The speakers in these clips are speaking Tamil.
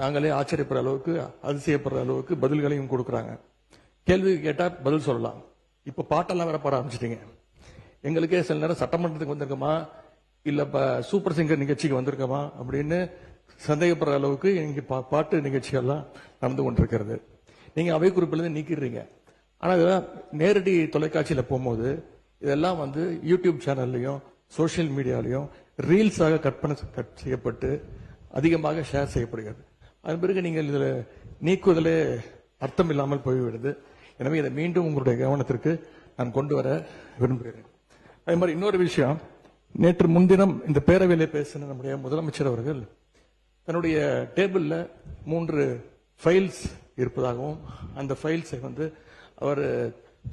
நாங்களே ஆச்சரியப்படுற அளவுக்கு அதிசயப்படுற அளவுக்கு பதில்களையும் கொடுக்குறாங்க. கேள்வி கேட்டா பதில் சொல்லலாம். இப்ப பாட்டெல்லாம் வேற பாட ஆரம்பிச்சிட்டீங்க. எங்களுக்கே சில நேரம் சட்டமன்றத்துக்கு வந்திருக்கோமா இல்ல சூப்பர் சிங்கர் நிகழ்ச்சிக்கு வந்திருக்கோமா அப்படின்னு சந்தேகப்படுற அளவுக்கு இங்க பாட்டு நிகழ்ச்சிகள்லாம் நடந்து கொண்டிருக்கிறது. நீங்க அவை குறிப்பிலிருந்து நீக்கிடுறீங்க. ஆனா இதெல்லாம் நேரடி தொலைக்காட்சியில போகும்போது இதெல்லாம் யூடியூப் சேனல்லையும் சோசியல் மீடியாலையும் ரீல்ஸாக கட் செய்யப்பட்டு அதிகமாக ஷேர் செய்யப்படுகிறது. அதன் பிறகு நீங்கள் இதில் நீக்குவதிலே அர்த்தம் இல்லாமல் போய்விடுது. எனவே இதை மீண்டும் உங்களுடைய கவனத்திற்கு நான் கொண்டு வர விரும்புகிறேன். அதே மாதிரி இன்னொரு விஷயம், நேற்று முன்தினம் இந்த பேரவையிலே பேசின நம்முடைய முதலமைச்சர் அவர்கள் தன்னுடைய டேபிள்ல 3 ஃபைல்ஸ் இருப்பதாகவும் அந்த ஃபைல்ஸை அவர்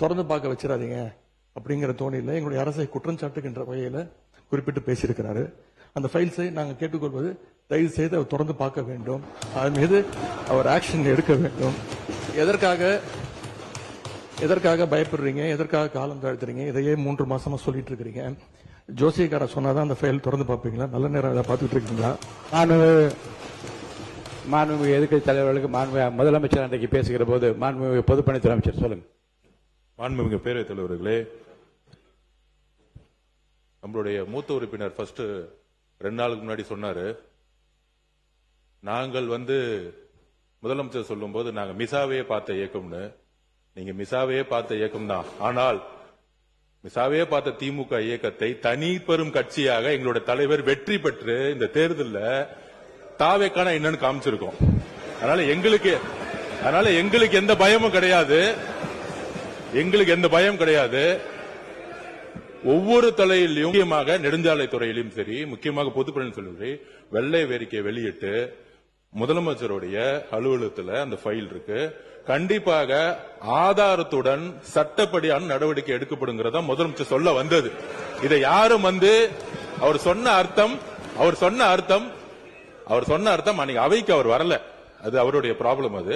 திறந்து பார்க்க வச்சிடாதீங்க அப்படிங்கிற தோணியில் எங்களுடைய அரசை குற்றம் சாட்டுகின்ற வகையில குறிப்பிட்டு பேசியிருக்கிறாரு. அந்த ஃபைல்ஸை நாங்கள் கேட்டுக்கொள்வது, தயவு செய்து அவர் திறந்து பார்க்க வேண்டும், அதன் மீது அவர் ஆக்ஷன் எடுக்க வேண்டும். எதற்காக பயப்படுறீங்க, எதற்காக காலம் தாழ்த்துறீங்க, இதையே 3 மாசமா சொல்லிட்டு இருக்கிறீங்க. ஜோசியக்கார சொன்னாதான் அந்த ஃபைல் திறந்து பார்ப்பீங்களா? நல்ல நேரம் அதை பார்த்துட்டு இருக்கீங்களா? மாண்புமிகு எதிர்க்கட்சி தலைவர்களுக்கு முதலமைச்சர் அன்றைக்கு பேசுகிற போது மாண்புமிகு பொதுப்பணித்துறை அமைச்சர் சொல்லுங்க. மாண்புமிகு பேரவைத் தலைவர்களே, நம்மளுடைய மூத்த உறுப்பினர் ஃபர்ஸ்ட் 2 நாளுக்கு முன்னாடி சொன்னாரு, நாங்கள் முதலமைச்சர் சொல்லும் போது நாங்க மிசாவே பார்த்த இயக்கம்னு. நீங்க மிசாவே பார்த்த இயக்கம் தான். ஆனால் மிசாவே பார்த்த திமுக இயக்கத்தை தனி பெரும் கட்சியாக எங்களுடைய தலைவர் வெற்றி பெற்று இந்த தேர்தலில் தாவேக்கான என்னன்னு காமிச்சிருக்கோம். அதனால எங்களுக்கு எந்த பயமும் கிடையாது. ஒவ்வொரு தலையிலும் முக்கியமாக நெடுஞ்சாலை துறையிலும் சரி, முக்கியமாக பொதுப்பணி சொல்லி வெள்ளை வேறிக்கை வெளியிட்டு முதலமைச்சருடைய அலுவலகத்தில் அந்த ஃபைல் இருக்கு. கண்டிப்பாக ஆதாரத்துடன் சட்டப்படியான நடவடிக்கை எடுக்கப்படுங்கிறதா முதலமைச்சர் சொல்ல வந்தது. இதை யாரும் அவர் சொன்ன அர்த்தம் அன்னைக்கு அவைக்கு அவர் வரல. அது அவருடைய ப்ராப்ளம். அது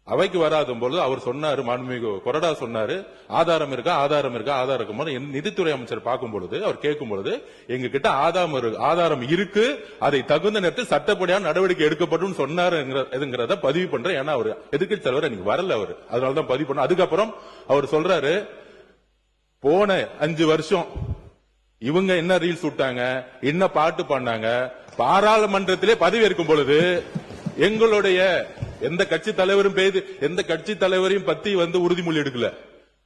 அவைக்கு வராத போது அவர் சொன்னாரு, மாண்புமிகு கொறடா சொன்னாரு, ஆதாரம் இருக்கா. நிதித்துறை அமைச்சர் பார்க்கும் பொழுது அவர் கேட்கும் பொழுது எங்க கிட்ட ஆதாரம் இருக்கு, அதை தகுந்த நேரத்தில் சட்டப்படியான நடவடிக்கை எடுக்கப்படும் சொன்னாருங்கிறத பதிவு பண்றேன். ஏன்னா அவர் எதிர்க்கட்சி தலைவர் எனக்கு வரல, அவர் அதனாலதான் பதிவு பண்ண. அதுக்கப்புறம் அவர் சொல்றாரு, போன 5 வருஷம் இவங்க என்ன ரீல்ஸ் விட்டாங்க, என்ன பாட்டு பண்ணாங்க, பாராளுமன்றத்திலே பதவி ஏற்கும் பொழுது எங்களுடைய எந்த கட்சி தலைவரையும் பத்தி உறுதிமொழி எடுக்கல.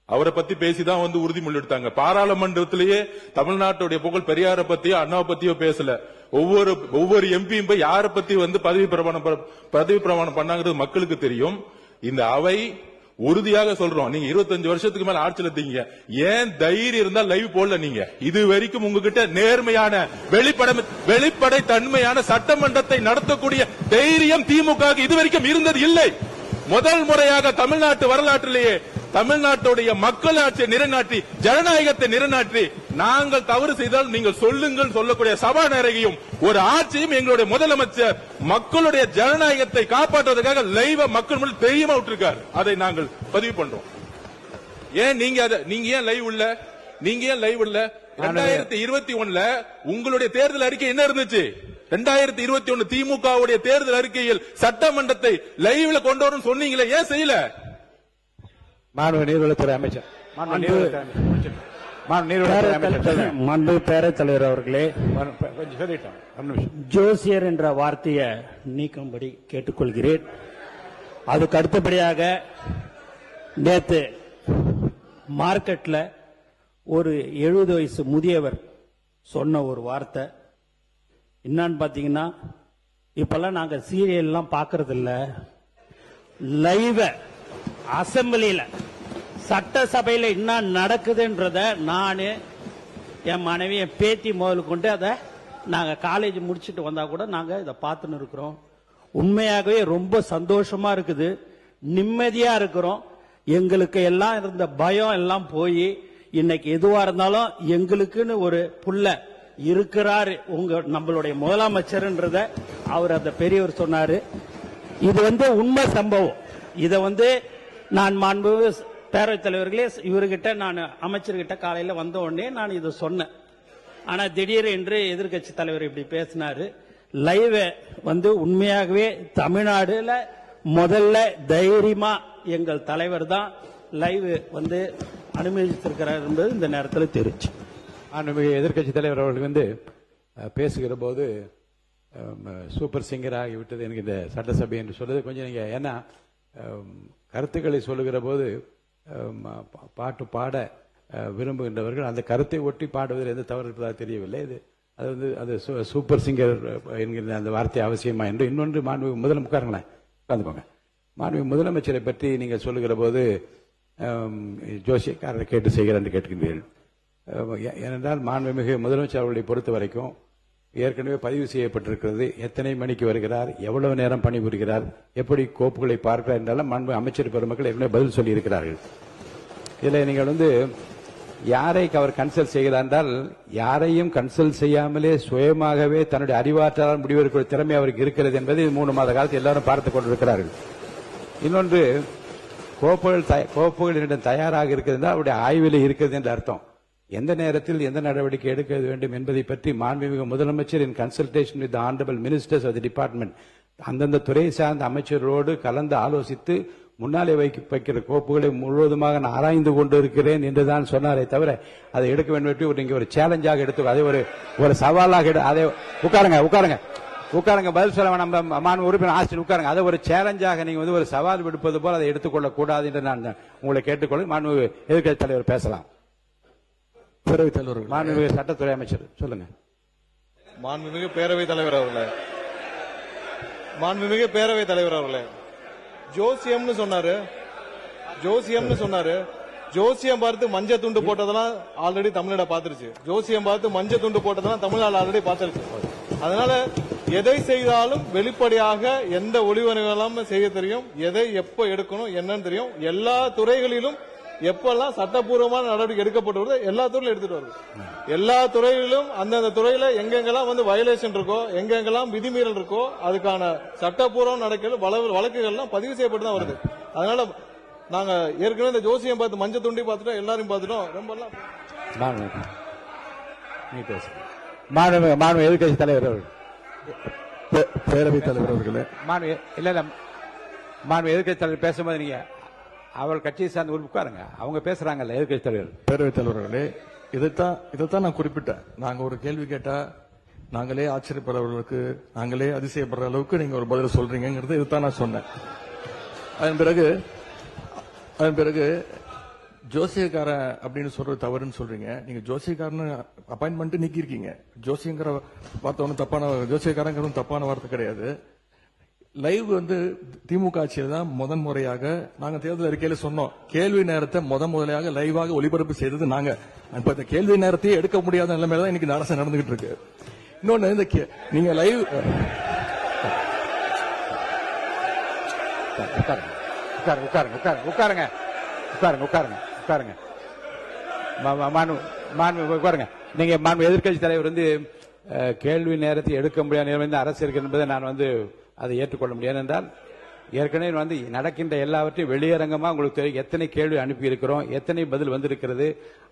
அவரை பத்தி பேசிதான் உறுதிமொழி எடுத்தாங்க. பாராளுமன்றத்திலேயே தமிழ்நாட்டுடைய புகழ் பெரியார பத்தியோ அண்ணாவை பத்தியோ பேசல. ஒவ்வொரு எம்பியும் போய் யாரை பத்தி பதவி பிரமாணம் பண்ணாங்கிறது மக்களுக்கு தெரியும். இந்த அவை உறுதியாக சொல்றோம், நீங்க 25 வருஷத்துக்கு மேல ஆட்சியில் இருந்தீங்க, ஏன் தைரியம் இருந்தா லைவ் போடல? நீங்க இது வரைக்கும் உங்ககிட்ட நேர்மையான வெளிப்படை தன்மையான சட்டமன்றத்தை நடத்தக்கூடிய தைரியம் திமுக இதுவரைக்கும் இருந்தது இல்லை. முதல் முறையாக தமிழ்நாட்டு வரலாற்றிலேயே தமிழ்நாட்டுடைய மக்களாட்சியை நிலைநாட்டி ஜனநாயகத்தை நிலைநாட்டி நாங்கள் தவறு செய்தால் நீங்கள் சொல்லுங்கள் சொல்லக்கூடிய சபாநாயகியும் ஒரு ஆட்சியும் எங்களுடைய முதலமைச்சர் மக்களுடைய ஜனநாயகத்தை காப்பாற்றுவதற்காக லைவ மக்கள் முன் தெரியுமா விட்டுருக்காரு. அதை நாங்கள் பதிவு பண்றோம். ஏன் நீங்க ஏன் லைவ் இல்ல? 2021 உங்களுடைய தேர்தல் அறிக்கை என்ன இருந்துச்சு? 2021 திமுகவுடைய தேர்தல் அறிக்கையில் சட்டமன்றத்தை லைவ்ல கொண்டு வரும் சொன்னீங்களே, ஏன் செய்யல? மாண்பு நீர்வளத்துறை அமைச்சர், மாண்பு பேரவைத் தலைவர் அவர்களே, ஜோசியர் என்ற வார்த்தையை நீக்கும்படி கேட்டுக்கொள்கிறேன். அதுக்கு அடுத்தபடியாக நேற்று மார்க்கெட்ல ஒரு 70 வயசு முதியவர் சொன்ன ஒரு வார்த்தை என்னன்னு பாத்தீங்கன்னா, இப்பெல்லாம் நாங்க சீரியல் எல்லாம் பாக்குறது இல்ல, லைவ அசம்பிளியில சட்டசபையில என்ன நடக்குதுன்றத நானு என் மனைவி என் பேத்தி முதல் கொண்டு அதை நாங்க காலேஜ் முடிச்சுட்டு வந்தா கூட நாங்க இதை பார்த்துன்னு இருக்கிறோம். உண்மையாகவே ரொம்ப சந்தோஷமா இருக்குது, நிம்மதியா இருக்கிறோம். எங்களுக்கு எல்லாம் இருந்த பயம் எல்லாம் போய் இன்னைக்கு எதுவா இருந்தாலும் எங்களுக்குன்னு ஒரு புள்ள இருக்கிறாரு நம்மளுடைய முதலமைச்சர்ன்றத அவர் அந்த பெரியவர் சொன்னாரு. இது உண்மை சம்பவம். இதை நான் மாண்பு பேரவைத் தலைவர்களே, இவர்கிட்ட நான் அமைச்சர்கிட்ட காலையில வந்த உடனே நான் இதை சொன்னேன். ஆனா திடீர் என்று எதிர்கட்சி தலைவர் இப்படி பேசினாரு. லைவ் வந்து உண்மையாகவே தமிழ்நாடுல முதல்ல தைரியமா எங்கள் தலைவர் தான் லைவ் வந்து அனுமதித்திருக்கிறார் என்பது இந்த நேரத்தில் தெரிவிச்சு. எதிர்க்கட்சி தலைவர் அவர்கள் வந்து பேசுகிற போது சூப்பர் சிங்கர் ஆகிவிட்டது எனக்கு இந்த சட்டசபை என்று சொல்றது கொஞ்சம் நீங்க ஏன்னா கருத்துக்களை சொல்லுகிற போது பாட்டு பாட விரும்புகின்றவர்கள் அந்த கருத்தை ஒட்டி பாடுவதில் எந்த தவறு இருப்பதாக தெரியவில்லை. அது வந்து அது சூப்பர் சிங்கர் என்கிற அந்த வார்த்தை அவசியமா என்று இன்னொன்று மாண்புமிகு முதலமைச்சர் உட்காருங்களேன் உட்கார்ந்துக்கோங்க. மாண்புமிகு முதலமைச்சரை பற்றி நீங்கள் சொல்லுகிற போது ஜோசியக்காரரை கேட்டு செய்கிறார் என்று கேட்கின்றீர்கள். ஏனென்றால் மாண்புமிகு முதலமைச்சர் அவர்களை பொறுத்த வரைக்கும் ஏற்கனவே பதிவு செய்யப்பட்டிருக்கிறது. எத்தனை மணிக்கு வருகிறார், எவ்வளவு நேரம் பணிபுரிகிறார், எப்படி கோப்புகளை பார்க்கிறார் என்றாலும் மாண்பு அமைச்சர் பெருமக்கள் ஏற்கனவே பதில் சொல்லி இருக்கிறார்கள். இதில் நீங்கள் வந்து யாரை அவர் கன்சல்ட் செய்கிறார் என்றால் யாரையும் கன்சல்ட் செய்யாமலே சுயமாகவே தன்னுடைய அறிவாற்றலால் முடிவெடுக்கிற திறமை அவருக்கு இருக்கிறது என்பதை 3 மாத காலத்தில் எல்லாரும் பார்த்துக் கொண்டிருக்கிறார்கள். இன்னொன்று கோப்புகள் என்னிடம் தயாராக இருக்கிறது என்றால் அவருடைய ஆய்வில் இருக்கிறது என்று அர்த்தம். எந்த நேரத்தில் எந்த நடவடிக்கை எடுக்க வேண்டும் என்பதை பற்றி மாண்புமிகு முதலமைச்சர் இன் consultation with honourable ministers of the department அந்தந்த துறை சார்ந்த அமைச்சரோடு கலந்து ஆலோசித்து முன்னாலே வைக்கிற கோப்புகளை முழுவதுமாக நான் ஆராய்ந்து கொண்டு இருக்கிறேன் என்றுதான் சொன்னாரே தவிர அதை எடுக்க வேண்டும் நீங்க ஒரு சேலஞ்சாக எடுத்து அதை ஒரு சவாலாக அதை உட்காருங்க பதில் சொல்ல வேணாம் மாண்பு உறுப்பினர் ஆஸ்டின் உட்காருங்க. அதை ஒரு சேலஞ்சாக நீங்க வந்து ஒரு சவால் விடுப்பது போல் அதை எடுத்துக்கொள்ளக் கூடாது என்று நான் உங்களை கேட்டுக்கொள்ள மாண்பு எதிர்க்கட்சி தலைவர் பேசலாம். பேரவைத் தலைவர் மாண்புமிகு சட்டத்துறை அமைச்சர் சொல்லுங்க. மாண்புமிகு பேரவைத் தலைவர் அவர்களே, மாண்புமிகு பேரவைத் தலைவர் அவர்களே, ஜோசியம்னு சொன்னாரு. ஜோசியம் பார்த்து மஞ்சள் துண்டு போட்டதெல்லாம் ஆல்ரெடி தமிழ்நாடு பாத்துருச்சு. ஜோசியம் பார்த்து மஞ்சள் துண்டு போட்டதெல்லாம் தமிழ்நாடு ஆல்ரெடி பாத்துருச்சு. அதனால எதை செய்தாலும் வெளிப்படையாக எந்த ஒளிவனைகளும் செய்ய தெரியும், எதை எப்ப எடுக்கணும் என்னன்னு தெரியும். எல்லா துறைகளிலும் எப்பெல்லாம் சட்டப்பூர்வமான நடவடிக்கை எடுக்கப்பட்டு வருது எல்லா துறையிலும் எடுத்துட்டு வருது. எல்லா துறைகளிலும் அந்தந்த துறையில எங்கெங்கெல்லாம் வந்து வயலேஷன் இருக்கோ, எங்கெங்கெல்லாம் விதிமீறல் இருக்கோ அதுக்கான சட்டப்பூர்வம் நடக்கிற வழக்குகள்லாம் பதிவு செய்யப்பட்டு தான் வருது. அதனால நாங்க ஏற்கனவே இந்த ஜோசியம் பார்த்து மஞ்சள் துண்டி பார்த்துட்டோம், எல்லாரும் பார்த்துட்டோம். ரொம்ப மாண்புமிகு எதிர்க்கட்சி தலைவர் அவர்கள், பேரவைத் தலைவர் அவர்களே, மாண்புமிகு எதிர்க்கட்சி தலைவர் பேசும்போது நீங்க அவர் கட்சியை சார்ந்து உட்காருங்க. அவங்க பேசுறாங்கல்ல எதிர்க்கட்சி தலைவர். பேரவைத் தலைவர்களே, இதைத்தான் நான் குறிப்பிட்டேன். நாங்க ஒரு கேள்வி கேட்டா நாங்களே ஆச்சரியப்படுறவர்களுக்கு நாங்களே அதிசயப்படுற அளவுக்கு நீங்க ஒரு பதில் சொல்றீங்கிறது இதுதான் நான் சொன்னேன். அதன் பிறகு ஜோசியக்காரன் அப்படின்னு சொல்றது தவறுன்னு சொல்றீங்க. நீங்க ஜோசியக்காரன் அப்பாயின்மெண்ட் நீக்கி இருக்கீங்க. ஜோசியங்கிற வார்த்தை ஒன்றும் தப்பான, ஜோசியக்காரங்கிறது தப்பான வார்த்தை கிடையாது. லைவ் வந்து திமுக ஆட்சியில் தான் முதன்முறையாக நாங்க தேர்தல் அறிக்கையில சொன்னோம், கேள்வி நேரத்தை முதலையாக லைவாக ஒளிபரப்பு செய்தது நாங்க. இப்ப இந்த கேள்வி நேரத்தையே எடுக்க முடியாத நிலைமையில தான் இன்னைக்கு இந்த அரசு நடந்துகிட்டு இருக்கு. இன்னொன்னு இந்த நீங்க லைவ் உட்காருங்க. நீங்க மாண்பு எதிர்க்கட்சி தலைவர் வந்து கேள்வி நேரத்தை எடுக்க முடியாத நிலைமை அரசு இருக்கு என்பதை நான் வந்து அதை ஏற்றுக்கொள்ள முடியாது. என்றால் ஏற்கனவே வந்து நடக்கின்ற எல்லாவற்றையும் வெளியரங்கமா உங்களுக்கு தெரியும். எத்தனை கேள்வி அனுப்பி இருக்கிறோம், எத்தனை பதில் வந்திருக்கிறது.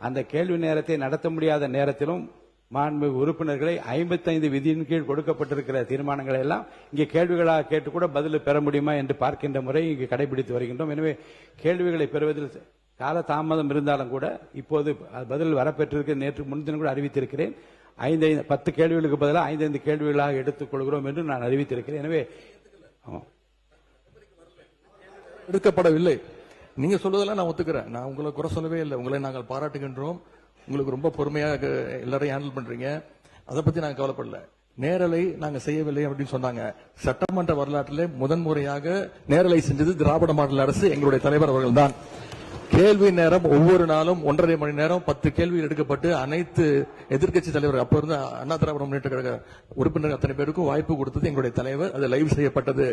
அந்த கேள்வி நேரத்தை நடத்த முடியாத நேரத்திலும் மாண்பு உறுப்பினர்களை 55 விதியின் கீழ் கொடுக்கப்பட்டிருக்கிற தீர்மானங்களை எல்லாம் இங்கே கேள்விகளாக கேட்டு கூட பதில் பெற முடியுமா என்று பார்க்கின்ற முறை இங்கு கடைபிடித்து வருகின்றோம். எனவே கேள்விகளை பெறுவதில் கால தாமதம் இருந்தாலும் கூட இப்போது பதில் வரப்பெற்றிருக்க நேற்று முன்தினம் கூட அறிவித்திருக்கிறேன். 10 கேள்விகளுக்கு பதிலாக 5 கேள்விகளாக எடுத்துக் கொள்கிறோம் என்று நான் அறிவித்திருக்கிறேன். எனவே எடுக்கப்படவில்லை. நீங்க சொல்வதெல்லாம் நான் ஒத்துக்கிறேன். நான் உங்களை குறை சொல்லவே இல்லை. உங்களை நாங்கள் பாராட்டுகின்றோம். உங்களுக்கு ரொம்ப பொறுமையாக எல்லாரையும் ஹேண்டில் பண்றீங்க. அதை பத்தி நாங்க கவலைப்படல. நேரலை நாங்க செய்யவில்லை அப்படின்னு சொன்னாங்க. சட்டமன்ற வரலாற்றிலே முதன்முறையாக நேரலை செஞ்சது திராவிட மாடல் அரசு, எங்களுடைய தலைவர் அவர்கள் தான். கேள்வி நேரம் ஒவ்வொரு நாளும் 1.5 மணி நேரம் 10 கேள்விகள் எடுக்கப்பட்டு அனைத்து எதிர்க்கட்சி தலைவர் அப்ப இருந்த அண்ணா திராவிட முன்னேற்ற கழக உறுப்பினர்கள் அத்தனை பேருக்கும் வாய்ப்பு கொடுத்தது எங்களுடைய தலைவர். அது லைவ் செய்யப்பட்டது.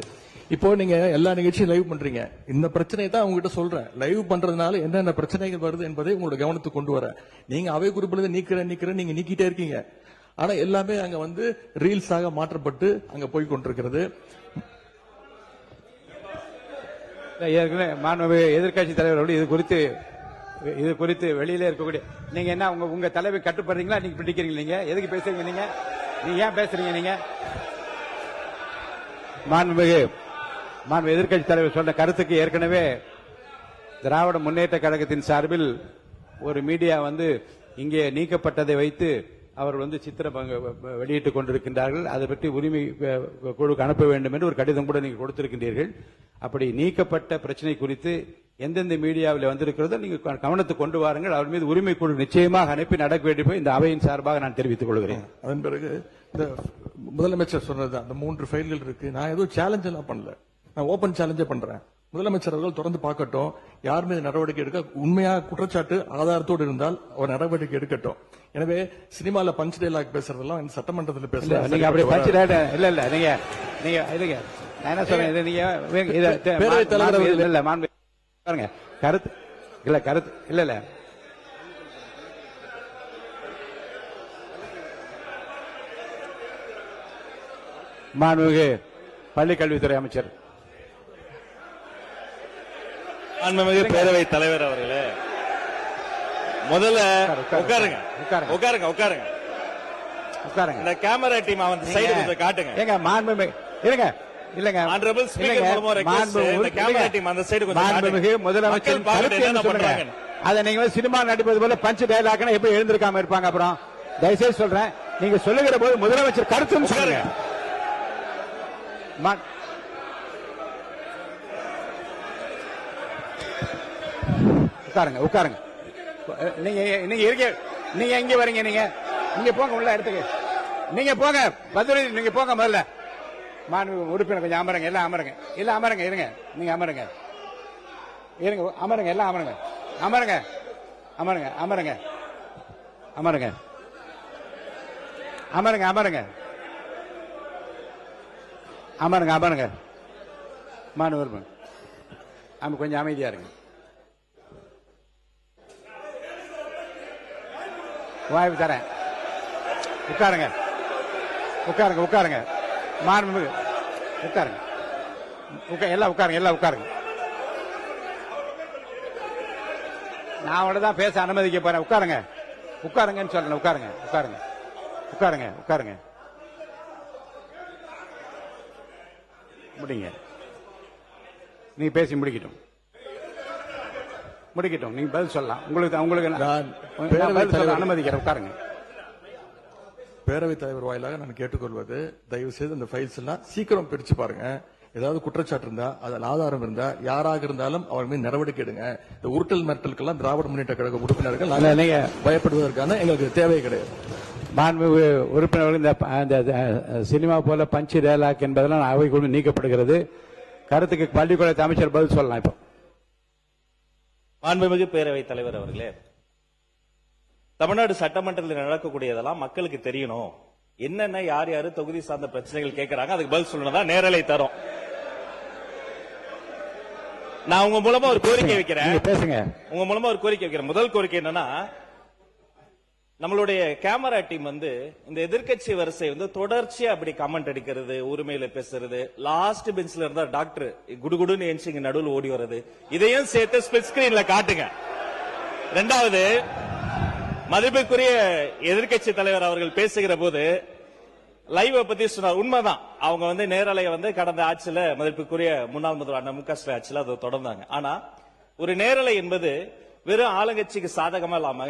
இப்போ நீங்க எல்லா நிகழ்ச்சியும் லைவ் பண்றீங்க. இந்த பிரச்சனையை தான் உங்ககிட்ட சொல்றேன். லைவ் பண்றதுனால என்னென்ன பிரச்சனைகள் வருது என்பதை உங்களோட கவனத்துக்கு கொண்டு வர. நீங்க அவை குறிப்பிலிருந்து நீக்கிறேன் நீங்க நீக்கிட்டே இருக்கீங்க. ஆனா எல்லாமே அங்க வந்து ரீல்ஸாக மாற்றப்பட்டு அங்க போய் கொண்டிருக்கிறது. எதிர்கட்சி தலைவர்கள் இது குறித்து வெளியில இருக்கக்கூடிய நீங்க என்ன உங்க தலைவை கட்டுப்படுறீங்களா? நீங்க பிடிக்கிறீங்க? நீங்க எதுக்கு பேசுறீங்க? நீங்க ஏன் பேசுறீங்க? நீங்க மாண்புமிகு எதிர்க்கட்சி தலைவர் சொன்ன கருத்துக்கு ஏற்கனவே திராவிட முன்னேற்ற கழகத்தின் சார்பில் ஒரு மீடியா வந்து இங்கே நீக்கப்பட்டதை வைத்து அவர் சித்திரம் வெளியிட்டுக் கொண்டிருக்கின்றார்கள். அதை பற்றி உரிமை குழுக்கு அனுப்ப வேண்டும் என்று ஒரு கடிதம் கூட நீங்க கொடுத்திருக்கின்றீர்கள். அப்படி நீக்கப்பட்ட பிரச்சனை குறித்து எந்தெந்த மீடியாவில் வந்திருக்கிறதோ நீங்க கவனத்துக்கு கொண்டு வாருங்கள். அவர் மீது உரிமை குழு நிச்சயமாக அனுப்பி நடக்க வேண்டும் இந்த அவையின் சார்பாக நான் தெரிவித்துக் கொள்கிறேன். அதன் பிறகு இந்த முதலமைச்சர் சொன்னது அந்த 3 ஃபைல்கள் இருக்கு. நான் எதுவும் சேலஞ்ச் எல்லாம் பண்ணல, நான் ஓபன் சேலஞ்சே பண்றேன். முதலமைச்சர் அவர்கள் தொடர்ந்து பார்க்கட்டும், யார் மீது நடவடிக்கை எடுக்க உண்மையா குற்றச்சாட்டு ஆதாரத்தோடு இருந்தால் அவர் நடவடிக்கை எடுக்கட்டும். எனவே சினிமால பஞ்ச் டைலாக் பேசுறதெல்லாம் இந்த சட்டமன்றத்தில் பேசுறேன். நீங்க அப்படி பஞ்ச் டைலாக் இல்ல நீங்க நான் என்ன சொல்றேன், நீங்க பேரவைத் தலைவர் இல்ல பாருங்க கருத்து இல்ல மாண்புமிகு பள்ளிக்கல்வித்துறை அமைச்சர். மாண்புமிகு பேரவைத் தலைவர் அவர்களே, முதல்ல உட்காருங்க. இந்த கேமரா டீம் அவன் சைடு கொஞ்சம் காட்டுங்க. ஏங்க மாண்புமிகு இருங்க இல்லங்க ஆனரபிள் ஸ்பீக்கர் மூலமா ரெக்வெஸ்ட் இந்த கேமரா டீம் அந்த சைடு கொஞ்சம் மாண்புமிகு முதலமைச்சர் கருத்து என்ன சொல்றாங்க அத நீங்க சினிமா நடிப்பது போல பஞ்ச் டயலாக்னா எப்படி எழுந்திருக்காம இருப்பாங்க? அப்புறம் தயவுசெய்து சொல்றேன், நீங்க சொல்லுகிற போது முதலமைச்சர் கருத்துன்னு சொல்லுங்க. உட்காருங்க. நீங்க எங்க வரீங்க? நீங்க போங்க உள்ள இடத்துக்கு. நீங்க போங்க பத்ரி, நீங்க போங்க முதல்ல. மாண்பு உறுப்பினர் கொஞ்சம் அமருங்க. எல்லாம் அமருங்க. இல்ல அமருங்க, இருங்க. நீங்க அமருங்க. அமருங்க. எல்லாம் அமருங்க. மாண்பு உறுப்பினர் கொஞ்சம் அமைதியா இருங்க. வாய்ப்பு தரேன். உட்காருங்க. மாண்புமிகு எல்லாம் உட்காருங்க. நான் உடனே பேச அனுமதிக்க போறேன். உட்காருங்கன்னு சொல்றேன். உட்காருங்க. முடிங்க. நீங்க பேசி முடிக்கட்டும். நீங்க பதில் சொல்லலாம். உங்களுக்கு அனுமதிக்கிறேன். உட்காருங்க. பேரவைத் தலைவர் வாயிலாக நான் கேட்டுக்கொள்வது, தயவு செய்து இந்த ஃபைல்ஸ் எல்லாம் சீக்கிரம் பிரிச்சு பாருங்க. ஏதாவது குற்றச்சாட்டு இருந்தா, அதில் ஆதாரம் இருந்தா, யாராக இருந்தாலும் அவர் மீது நடவடிக்கை எடுங்க. இந்த உருட்டல் மிரட்டலுக்கெல்லாம் திராவிட முன்னேற்ற கழக உறுப்பினர்கள் பயப்படுவதற்கான எங்களுக்கு தேவை கிடையாது. மாண்புமிகு உறுப்பினர்கள் இந்த சினிமா போல பஞ்ச் டயலாக் என்பதெல்லாம் அவைக்குழு நீக்கப்படுகிறது. கருத்துக்கு பள்ளிக்கூடத்து அமைச்சர் பதில் சொல்லலாம். இப்போ மாண்புமிகு பேரவைத் தலைவர் அவர்களே, தமிழ்நாடு சட்டமன்றத்தில் நடக்கக்கூடியதெல்லாம் மக்களுக்கு தெரியணும். என்னென்ன யார் தொகுதி சார்ந்த பிரச்சனைகள் கேட்கறாங்க, அதுக்கு பதில் சொல்லணும். நேரலை தரும். நான் உங்க மூலமா ஒரு கோரிக்கை வைக்கிறேன். முதல் கோரிக்கை என்னன்னா, நம்மளுடைய கேமரா டீம் இந்த எதிர்க்கட்சி வரிசை தொடர்ச்சியா அப்படி கமெண்ட் அடிக்கிறது, உரிமையில பேசுறது, லாஸ்ட் பெஞ்ச்ல இருந்தா டாக்டர் குடுகுடுன்னு எஞ்சிங்க நடுவில் ஓடி வர்றது, இதையும் சேர்த்து ஸ்பிளிட் ஸ்கிரீன்ல காட்டுங்க. இரண்டாவது, மதிப்புக்குரிய எதிர்க்கட்சி தலைவர் அவர்கள் பேசுகிற போது லைவ் பத்தி சொன்னார். உண்மைதான், அவங்க நேரலையை கடந்த ஆட்சியில மதிப்புக்குரிய முன்னாள் முதல்வர் அண்ணா மு.க. ஸ்டாலின் ஆட்சியில அதை தொடர்ந்தாங்க. ஆனா ஒரு நேரலை என்பது வெறும் ஆளுங்கட்சிக்கு சாதகமா இல்லாம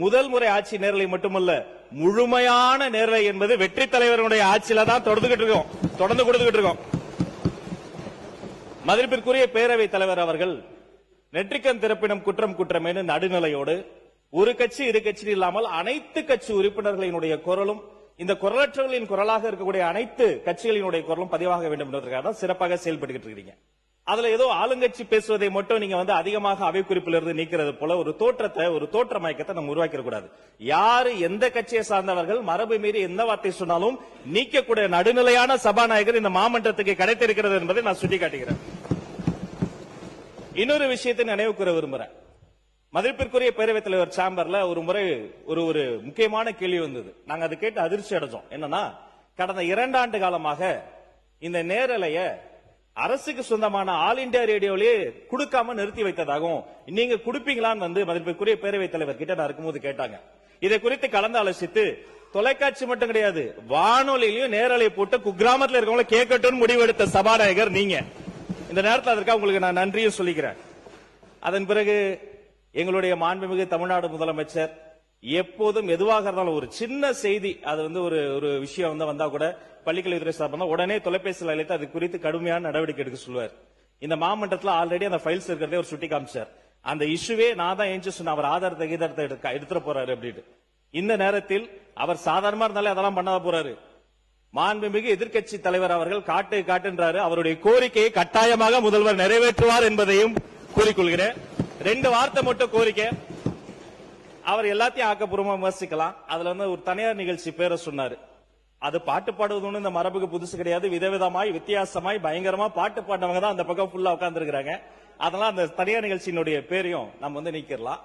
முதல் முறை ஆட்சி நேரலை மட்டுமல்ல, முழுமையான நேரலை என்பது வெற்றி தலைவருடைய ஆட்சியில தான் தொடர்ந்து கொடுத்துக்கிட்டு இருக்கோம். மதிப்பிற்குரிய பேரவைத் தலைவர் அவர்கள் நெற்றிக்கண் திறப்பினும் குற்றமேனு நடுநிலையோடு ஒரு கட்சி இரு கட்சி இல்லாமல் அனைத்து கட்சி உறுப்பினர்களினுடைய குரலும், இந்த குரலற்றவர்களின் குரலாக இருக்கக்கூடிய அனைத்து கட்சிகளினுடைய குரலும் பதிவாக வேண்டும் என்பதற்காக தான் சிறப்பாக செயல்பட்டு இருக்கீங்க. அதுல ஏதோ ஆளுங்கட்சி பேசுவதை மட்டும் நீங்க அதிகமாக அவை குறிப்பிலிருந்து நீக்கிறது போல ஒரு தோற்ற மயக்கத்தை நம்ம உருவாக்கிட கூடாது. யாரு எந்த கட்சியை சார்ந்தவர்கள் மரபு மீறி எந்த வார்த்தை சொன்னாலும் நீக்கக்கூடிய நடுநிலையான சபாநாயகர் இந்த மாமன்றத்துக்கு கிடைத்திருக்கிறது என்பதை நான் சுட்டிக்காட்டுகிறேன். இன்னொரு விஷயத்தை நினைவு கூற விரும்புறேன். மதிப்பிற்குரிய பேரவைத் தலைவர் சேம்பர்ல ஒரு முறை ஒரு முக்கியமான கேள்வி வந்தது. நாங்க அதை கேட்டு அதிர்ச்சி அடைஞ்சோம். என்னன்னா, கடந்த 2 ஆண்டு காலமாக இந்த நேரலைய அரசுக்கு சொந்தமான ஆல் இண்டியா ரேடியோலயே கொடுக்காம நிறுத்தி வைத்ததாகவும், நீங்க கொடுப்பீங்களான்னு மதிப்பிற்குரிய பேரவைத் தலைவர் கிட்ட நான் இருக்கும்போது கேட்டாங்க. இதை குறித்து கலந்து ஆலோசித்து தொலைக்காட்சி மட்டும் கிடையாது, வானொலியிலையும் நேரலை போட்டு குக்கிராமத்தில் இருக்கவங்களை கேட்கட்டும் முடிவெடுத்த சபாநாயகர் நீங்க. இந்த நேரத்தில் அதற்காக உங்களுக்கு நான் நன்றியும் சொல்லிக்கிறேன். அதன் பிறகு எங்களுடைய மாண்புமிகு தமிழ்நாடு முதலமைச்சர் எப்போதும் எதுவாக இருந்தாலும் ஒரு சின்ன செய்தி, அது வந்து ஒரு விஷயம் வந்தா கூட பள்ளிக்கல்வித்துறை சார்பாக உடனே தொலைபேசியில் அழைத்து அது குறித்து கடுமையான நடவடிக்கை எடுக்க சொல்லுவார். இந்த மாமன்றத்தில் ஆல்ரெடி அந்த ஃபைல்ஸ் இருக்கிறதே ஒரு சுட்டி காமிச்சார். அந்த இஷ்யூவே நான் தான் ஏஞ்சி சொன்ன, அவர் ஆதாரத்தை எடுத்துட்டு போறாரு அப்படின்னு. இந்த நேரத்தில் அவர் சாதாரணமா இருந்தாலே அதெல்லாம் பண்ணாத போறாரு. மாண்புமிகு எதிர்க்கட்சி தலைவர் அவர்கள் காட்டுன்றாரு. அவருடைய கோரிக்கையை கட்டாயமாக முதல்வர் நிறைவேற்றுவார் என்பதையும் கூறிக்கொள்கிறேன். 2 வார்த்தை மட்டும் கோரிக்கை. அவர் எல்லாத்தையும் ஆக்கப்பூர்வமா விமர்சிக்கலாம். அதுல வந்து ஒரு தனியார் நிகழ்ச்சி பேரை சொன்னாரு. அது பாட்டு பாடுவது இந்த மரபுக்கு புதுசு கிடையாது. விதவிதமாய் வித்தியாசமாய் பயங்கரமா பாட்டு பாடினவங்க தான் அந்த பக்கம் ஃபுல்லா உட்கார்ந்து இருக்கிறாங்க. அதெல்லாம் அந்த தனியார் நிகழ்ச்சியினுடைய பேரையும் நம்ம வந்து நீக்கிடலாம்.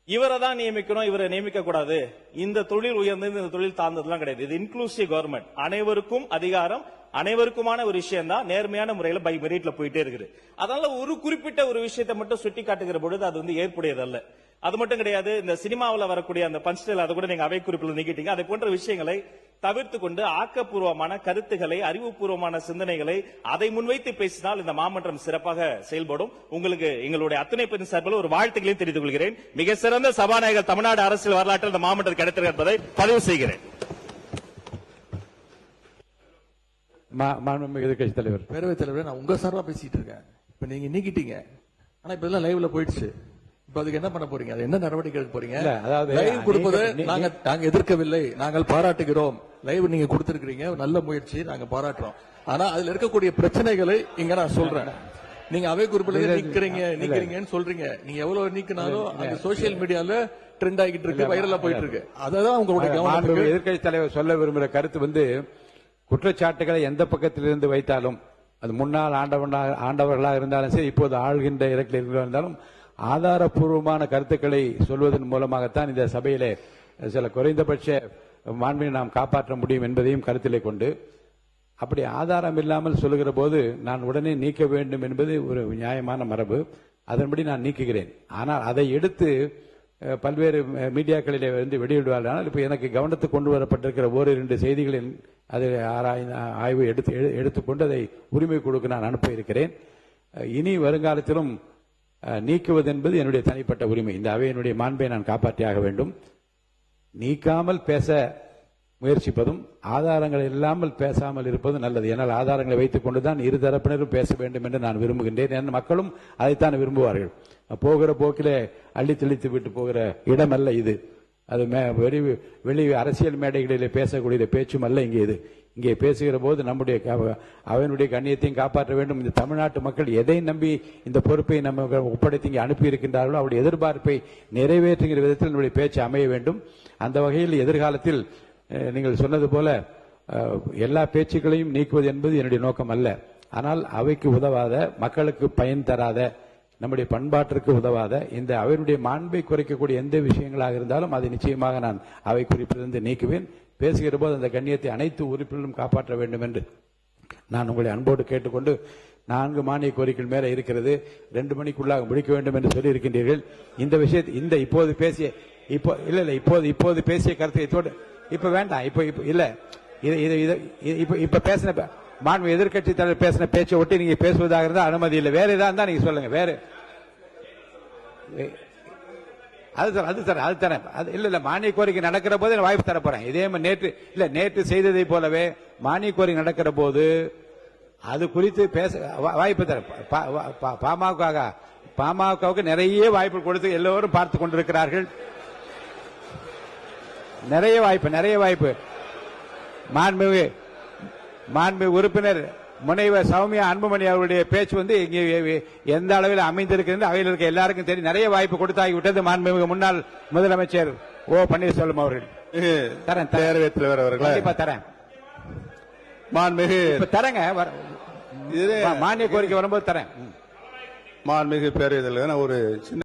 இவரை தான் நியமிக்கணும், இவரை நியமிக்க கூடாது. இந்த தொழில் உயர்ந்தது, இந்த தொழில் தாழ்ந்ததுலாம் கிடையாது. இது இன்க்ளூசிவ் கவர்மெண்ட். அனைவருக்கும் அதிகாரம், அனைவருக்குமான ஒரு விஷயம் தான் நேர்மையான முறையில பை மெரிட்ல போயிட்டே இருக்குது. அதனால ஒரு குறிப்பிட்ட ஒரு விஷயத்தை மட்டும் சுட்டி காட்டுகிற பொழுது அது வந்து ஏற்புடையதல்ல. அது மட்டும் கிடையாது, இந்த சினிமாவில் வரக்கூடிய அந்த பஞ்ச்டேல் அதை கூட நீங்க அவை குறிப்பில் நீக்கிட்டீங்க. அதை போன்ற விஷயங்களை தவிர்த்து கொண்டு ஆக்கப்பூர்வமான கருத்துக்களை, அறிவுபூர்வமான சிந்தனைகளை அதை முன்வைத்து பேசினால் இந்த மாமன்றம் சிறப்பாக செயல்படும். உங்களுக்கு எங்களுடைய அத்தனை பேரின் சார்பில் ஒரு வாழ்த்துக்களையும் தெரிவித்துக் கொள்கிறேன். மிக சிறந்த சபாநாயகர் தமிழ்நாடு அரசியல் வரலாற்றில் இந்த மாமன்றம் கிடைத்திருக்கிறது என்பதை பதிவு செய்கிறேன். எதிர்கட்சி தலைவர், பேரவைத் தலைவர், நான் உங்க சார்பா பேசிட்டு இருக்கேன். இப்ப நீங்க நீக்கிட்டீங்க, ஆனா இப்ப இதெல்லாம் லைவ்ல போயிடுச்சு. இப்ப அதுக்கு என்ன பண்ண போறீங்க? அது என்ன நடவடிக்கை எடுக்க போறீங்க? அதாவது லைவ் கொடுப்பது நாங்க எதிர்க்கவில்லை, நாங்கள் பாராட்டுகிறோம். லைவ் நீங்க கொடுத்திருக்கீங்க, நல்ல முயற்சி, நாங்க பாராட்டுறோம். ஆனா அதுல இருக்கக்கூடிய பிரச்சனைகளை இங்க நான் சொல்றேன். நீங்க அவை குறிப்பில் நீக்கிறீங்கன்னு சொல்றீங்க. நீங்க எவ்வளவு நீக்கினாலும் அந்த சோசியல் மீடியால ட்ரெண்ட் ஆகிட்டு இருக்கு, வைரலா போயிட்டு இருக்கு. அதான் உங்களுடைய கவனம். எதிர்கட்சி தலைவர் சொல்ல விரும்புகிற கருத்து வந்து, குற்றச்சாட்டுகளை எந்த பக்கத்திலிருந்து வைத்தாலும், அது முன்னாள் ஆண்டவர்களாக இருந்தாலும் சரி, இப்போது ஆள்கின்ற இடத்தில் இருந்தாலும், ஆதாரப்பூர்வமான கருத்துக்களை சொல்வதன் மூலமாகத்தான் இந்த சபையிலே சில குறைந்தபட்ச மாண்பை நாம் காப்பாற்ற முடியும் என்பதையும் கருத்திலே கொண்டு, அப்படி ஆதாரம் இல்லாமல் சொல்லுகிற போது நான் உடனே நீக்க வேண்டும் என்பது ஒரு நியாயமான மரபு. அதன்படி நான் நீக்குகிறேன். ஆனால் அதை எடுத்து பல்வேறு மீடியாக்களிலே வந்து வெளியிடுவார்கள். ஆனால் இப்ப எனக்கு கவனத்துக்கு கொண்டு வரப்பட்டிருக்கிற 1-2 செய்திகளின் அதை ஆய்வு எடுத்துக்கொண்டு அதை உரிமை கொடுக்க நான் அனுப்ப இருக்கிறேன். இனி வருங்காலத்திலும் நீக்குவது என்பது என்னுடைய தனிப்பட்ட உரிமை. இந்த அவையினுடைய மாண்பை நான் காப்பாற்றியாக வேண்டும். நீக்காமல் பேச முயற்சிப்பதும் ஆதாரங்கள் இல்லாமல் பேசாமல் இருப்பதும் நல்லது. ஏன்னால் ஆதாரங்களை வைத்துக் கொண்டுதான் இருதரப்பினரும் பேச வேண்டும் என்று நான் விரும்புகின்றேன். மக்களும் அதைத்தான் விரும்புவார்கள். போகிற போக்கிலே அள்ளி தெளித்து விட்டு போகிற இடம் அல்ல இது. அது வெளி அரசியல் மேடைகளிலே பேசக்கூடிய பேச்சும் அல்ல இங்கே இது. இங்கே பேசுகிற போது நம்முடைய அவனுடைய கண்ணியத்தையும் காப்பாற்ற வேண்டும். இந்த தமிழ்நாட்டு மக்கள் எதை நம்பி இந்த பொறுப்பை நம்ம ஒப்படைத்து இங்கே அனுப்பி இருக்கின்றார்களோ அவருடைய எதிர்பார்ப்பை நிறைவேற்றுகிற விதத்தில் நம்முடைய பேச்சு அமைய வேண்டும். அந்த வகையில் எதிர்காலத்தில் நீங்கள் சொன்னது போல எல்லா பேச்சுக்களையும் நீக்குவது என்பது என்னுடைய நோக்கம் அல்ல. ஆனால் அவைக்கு உதவாத, மக்களுக்கு பயன் தராத, நம்முடைய பண்பாட்டிற்கு உதவாத, இந்த அவருடைய மாண்பை குறைக்கக்கூடிய எந்த விஷயங்களாக இருந்தாலும் அதை நிச்சயமாக நான் அவை குறிப்பிலிருந்து நீக்குவேன். பேசுகிற போது அந்த கண்ணியத்தை அனைத்து உறுப்பினர்களும் காப்பாற்ற வேண்டும் என்று நான் உங்களை அன்போடு கேட்டுக்கொண்டு, 4 மானிய கோரிக்கைகள் மேல இருக்கிறது, 2 மணிக்குள்ளாக முடிக்க வேண்டும் என்று சொல்லி இருக்கின்றீர்கள். இந்த விஷயத்தை இப்போது பேசிய கருத்தை இப்ப வேண்டாம். இப்ப பேசின மாண்பு எதிர்கட்சி தலைவர் பேசின பேச்சை ஒட்டி நீங்க பேசுவதாக இருந்தால் அனுமதி இல்லை. வேற ஏதாவது இருந்தா நீங்க சொல்லுங்க. வேற அது தரேன். இல்ல மானிய கோரிக்கை நடக்கிற போது வாய்ப்பு தர போறேன். இதே மாதிரி நேற்று செய்ததை போலவே மானிய கோரிக்கை நடக்கிற போது அது குறித்து பேச வாய்ப்பு தர. பாமகவுக்கு நிறைய வாய்ப்பு கொடுத்து எல்லோரும் பார்த்து கொண்டிருக்கிறார்கள். நிறைய வாய்ப்பு. மாண்பு உறுப்பினர் முனைவர் சௌமியா அன்புமணி அவருடைய பேச்சு வந்து இங்கே எந்த அளவில் அமைந்திருக்கிறது அவையில் இருக்க எல்லாருக்கும் தெரியும். நிறைய வாய்ப்பு கொடுத்தாகிவிட்டது. மாண்புமிகு முன்னாள் முதலமைச்சர் ஓ பன்னீர்செல்வம் அவர்கள். தரேன் பேரவைத் தலைவர் அவர்கள் கண்டிப்பா தரேன். மாண்புமிகு தரேங்க, மானிய கோரிக்கை வரும்போது தரேன். மாண்புமிகு பேரவைத் தலைவர் ஒரு சின்ன